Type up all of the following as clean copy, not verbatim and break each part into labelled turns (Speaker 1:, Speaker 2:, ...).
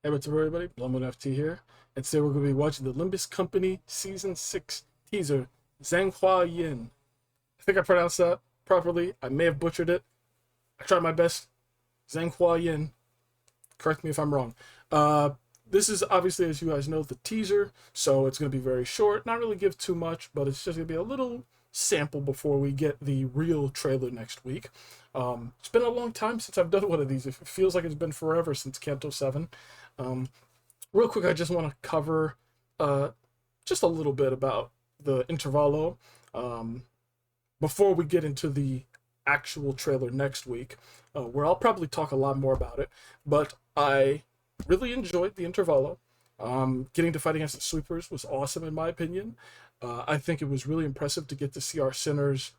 Speaker 1: Hey, what's up, everybody? BloodMoonFT here, and today we're going to be watching the Limbus Company Season 6 teaser, Zàng Huā Yín. I think I pronounced that properly. I may have butchered it. I tried my best. Zàng Huā Yín. Correct me if I'm wrong. This is obviously, as you guys know, the teaser, so it's going to be very short. Not really give too much, but it's just going to be a little sample before we get the real trailer next week. It's been a long time since I've done one of these. It feels like it's been forever since Kanto 7. Real quick, I just want to cover just a little bit about the intervallo before we get into the actual trailer next week, where I'll probably talk a lot more about it. But I really enjoyed the intervallo. Getting to fight against the sweepers was awesome in my opinion. I think it was really impressive to get to see our sinners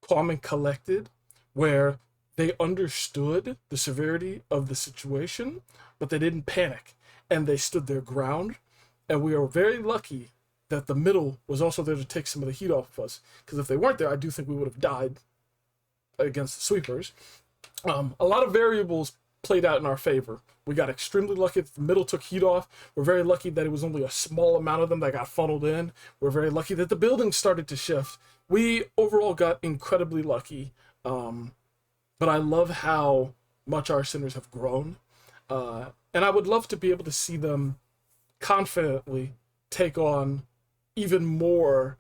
Speaker 1: calm and collected, where they understood the severity of the situation, but they didn't panic, and they stood their ground. And we are very lucky that the middle was also there to take some of the heat off of us, because if they weren't there, I do think we would have died against the sweepers. A lot of variables played out in our favor. We got extremely lucky that the middle took heat off. We're very lucky that it was only a small amount of them that got funneled in. We're very lucky that the buildings started to shift. We overall got incredibly lucky. But I love how much our sinners have grown. And I would love to be able to see them confidently take on even more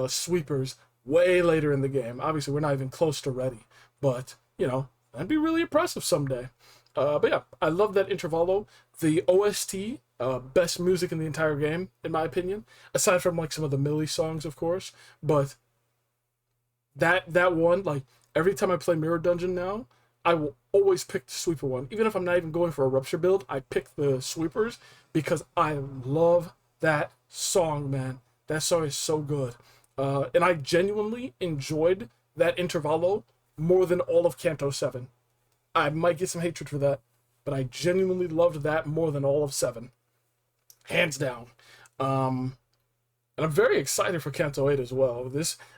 Speaker 1: sweepers way later in the game. Obviously, we're not even close to ready. But, you know, that'd be really impressive someday. But yeah, I love that intervallo. The OST, best music in the entire game, in my opinion. Aside from, like, some of the Millie songs, of course. But that one, like, every time I play Mirror Dungeon now, I will always pick the sweeper one. Even if I'm not even going for a Rupture build, I pick the sweepers because I love that song, man. That song is so good. And I genuinely enjoyed that intervallo more than all of Kanto 7. I might get some hatred for that, but I genuinely loved that more than all of 7. Hands down. And I'm very excited for Kanto 8 as well.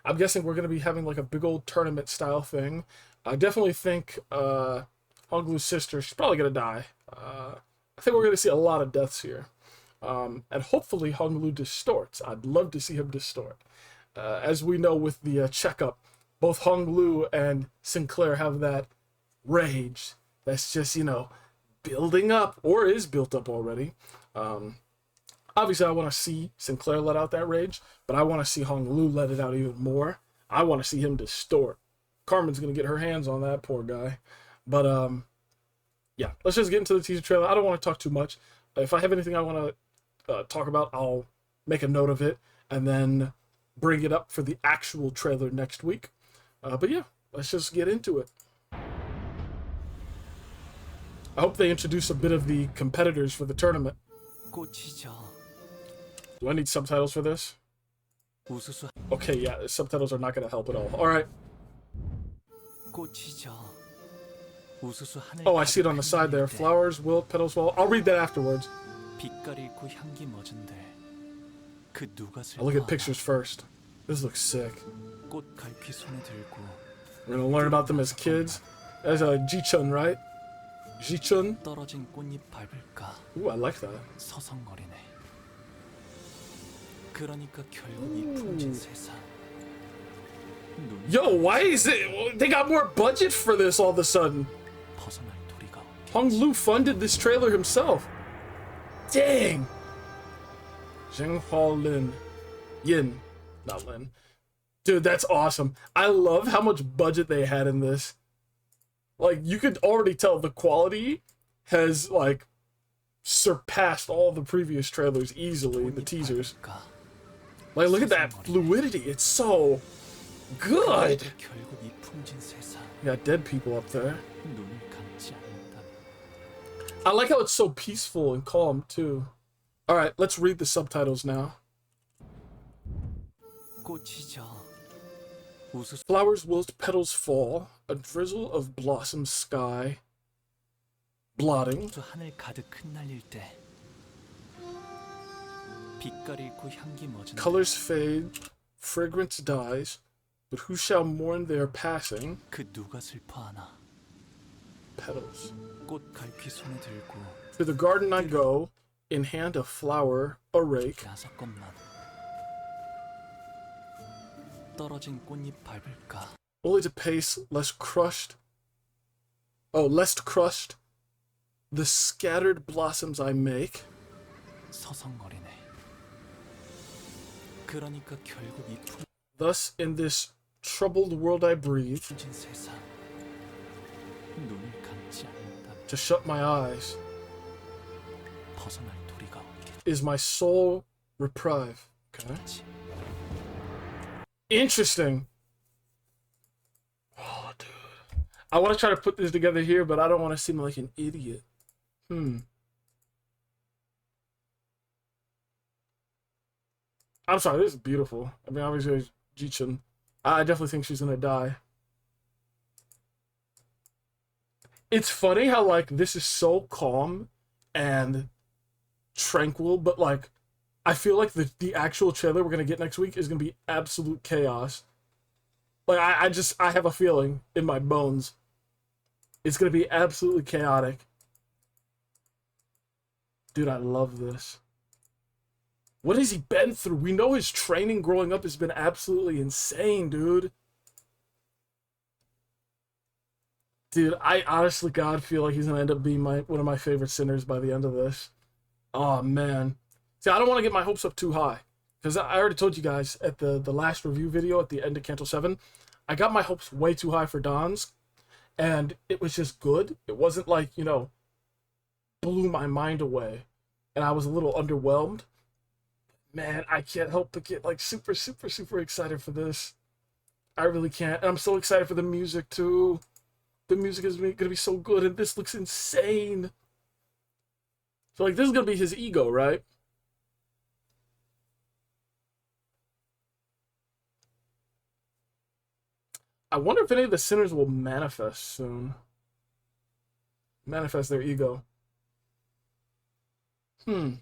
Speaker 1: I'm guessing we're going to be having like a big old tournament style thing. I definitely think Honglu's sister, she's probably going to die. I think we're going to see a lot of deaths here. And hopefully Honglu distorts. I'd love to see him distort. As we know with the checkup, both Honglu and Sinclair have that rage that's just, you know, building up, or is built up already. Obviously, I want to see Sinclair let out that rage, but I want to see Honglu let it out even more. I want to see him distort. Carmen's going to get her hands on that poor guy. But, yeah, let's just get into the teaser trailer. I don't want to talk too much. If I have anything I want to talk about, I'll make a note of it and then bring it up for the actual trailer next week. But, yeah, let's just get into it. I hope they introduce a bit of the competitors for the tournament. Do I need subtitles for this? Okay, yeah, the subtitles are not going to help at all. Alright. Oh, I see it on the side there. Flowers, wilt, petals fall. I'll read that afterwards. I'll look at pictures first. This looks sick. We're going to learn about them as kids. That's a Ji-chun, right? Ji-chun? Ooh, I like that. Yo, why is it... They got more budget for this all of a sudden. Honglu funded this trailer himself. Dang. Zàng Huā Yín. Not Lin. Dude, that's awesome. I love how much budget they had in this. Like, you could already tell the quality has, like, surpassed all the previous trailers easily, the teasers. Like, look at that fluidity. It's so good. You got dead people up there. I like how it's so peaceful and calm, too. Alright, let's read the subtitles now. Flowers wilt, petals fall, a drizzle of blossom sky, blotting. Colors fade, fragrance dies, but who shall mourn their passing? Petals. To the garden I go, in hand a flower, a rake.
Speaker 2: 떨어진 꽃잎 밟을까?
Speaker 1: Only to pace lest crushed the scattered blossoms I make.
Speaker 2: 서성거리네. 그러니까 결국 이
Speaker 1: Thus in this troubled world I breathe,
Speaker 2: 진 세상 눈을 감지 않는다면
Speaker 1: to shut my eyes
Speaker 2: 벗어날 도리가 없겠지.
Speaker 1: is my sole reprieve. Okay. Interesting. Oh, dude. I want to try to put this together here, but I don't want to seem like an idiot. I'm sorry, this is beautiful. I mean, obviously, Ji-chun. I definitely think she's gonna die. It's funny how, like, this is so calm and tranquil, but, like, I feel like the actual trailer we're gonna get next week is gonna be absolute chaos. Like, I have a feeling in my bones. It's gonna be absolutely chaotic. Dude, I love this. What has he been through? We know his training growing up has been absolutely insane, dude. Dude, I honestly, God, feel like he's gonna end up being one of my favorite sinners by the end of this. Oh, man. See, I don't want to get my hopes up too high. Because I already told you guys at the last review video at the end of Canto 7, I got my hopes way too high for Don's. And it was just good. It wasn't like, you know, blew my mind away. And I was a little underwhelmed. Man, I can't help but get, like, super, super, super excited for this. I really can't. And I'm so excited for the music, too. The music is going to be so good, and this looks insane. So, like, this is going to be his ego, right? I wonder if any of the sinners will manifest soon. Manifest their ego. Oh,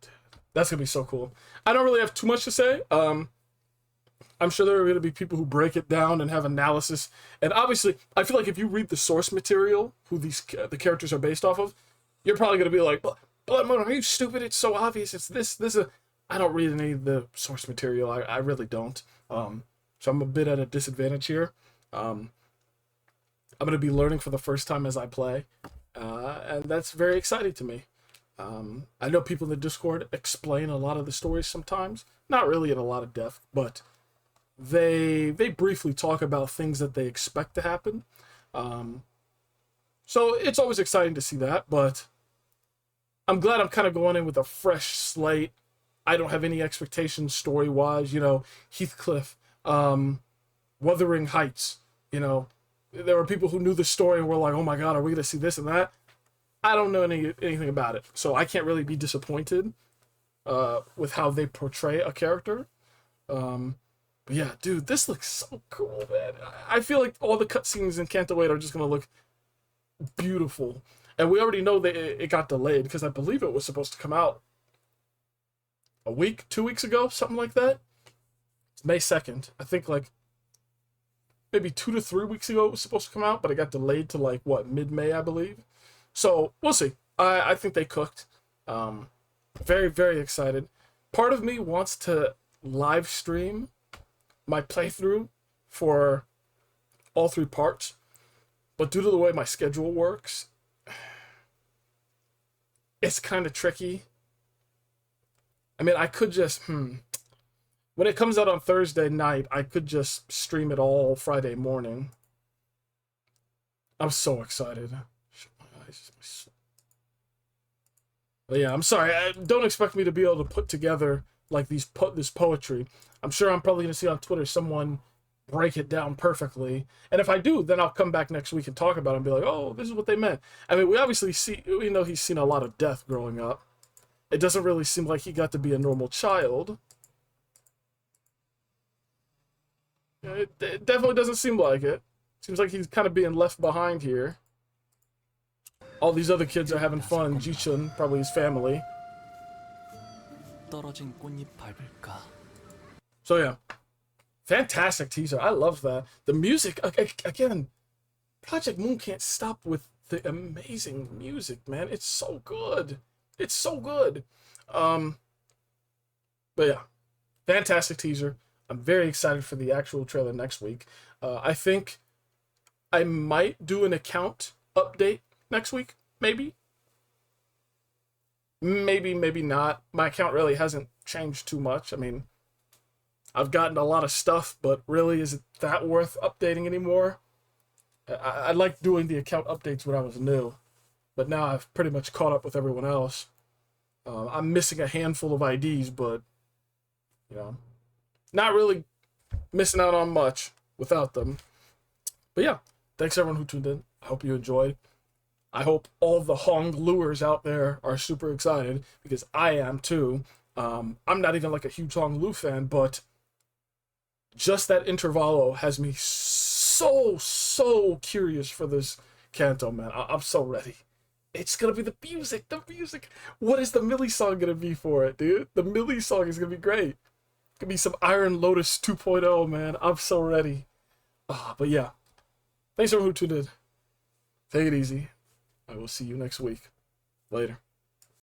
Speaker 1: dude. That's going to be so cool. I don't really have too much to say. I'm sure there are going to be people who break it down and have analysis. And obviously, I feel like if you read the source material, who the characters are based off of, you're probably going to be like, Blood Moon, are you stupid? It's so obvious. It's this. I don't read any of the source material. I really don't. So I'm a bit at a disadvantage here. I'm going to be learning for the first time as I play. And that's very exciting to me. I know people in the Discord explain a lot of the stories sometimes. Not really in a lot of depth, but they briefly talk about things that they expect to happen. So it's always exciting to see that, but I'm glad I'm kind of going in with a fresh slate. I don't have any expectations story-wise, you know, Heathcliff, Wuthering Heights, you know. There were people who knew the story and were like, oh my god, are we going to see this and that? I don't know anything about it, so I can't really be disappointed with how they portray a character. But yeah, dude, this looks so cool, man. I feel like all the cutscenes in Canto 8 are just going to look beautiful. And we already know that it got delayed, because I believe it was supposed to come out a week, 2 weeks ago, something like that. It's May 2nd. I think, like, maybe 2 to 3 weeks ago it was supposed to come out, but it got delayed to, like, what, mid-May, I believe. So, we'll see. I think they cooked. Very, very excited. Part of me wants to live stream my playthrough for all 3 parts, but due to the way my schedule works, it's kind of tricky. I mean, I could just, when it comes out on Thursday night, I could just stream it all Friday morning. I'm so excited. Shut my eyes. But yeah, I'm sorry. Don't expect me to be able to put together, like, this poetry. I'm sure I'm probably going to see on Twitter someone break it down perfectly. And if I do, then I'll come back next week and talk about it and be like, oh, this is what they meant. I mean, we know he's seen a lot of death growing up. It doesn't really seem like he got to be a normal child. It definitely doesn't seem like it. Seems like he's kind of being left behind here. All these other kids are having fun. Ji-chun, probably his family.
Speaker 2: 떨어진 꽃잎 밟을까?
Speaker 1: So yeah, fantastic teaser. I love that. The music, again, Project Moon can't stop with the amazing music, man. It's so good. It's so good. But yeah, fantastic teaser. I'm very excited for the actual trailer next week. I think I might do an account update next week. Maybe. Maybe not. My account really hasn't changed too much. I mean, I've gotten a lot of stuff, but really, is it that worth updating anymore? I liked doing the account updates when I was new, but now I've pretty much caught up with everyone else. I'm missing a handful of IDs, but, you know, not really missing out on much without them. But yeah, thanks everyone who tuned in. I hope you enjoyed. I hope all the Hong Luers out there are super excited, because I am too. I'm not even like a huge Hong Lu fan, but just that intervallo has me so curious for this canto, man. I'm so ready. It's gonna be the music. What is the Millie song gonna be for it, dude? The Millie song is gonna be great. It's gonna be some Iron Lotus 2.0, man. I'm so ready. But yeah, thanks everyone who tuned in. Take it easy. I will see you next week. Later.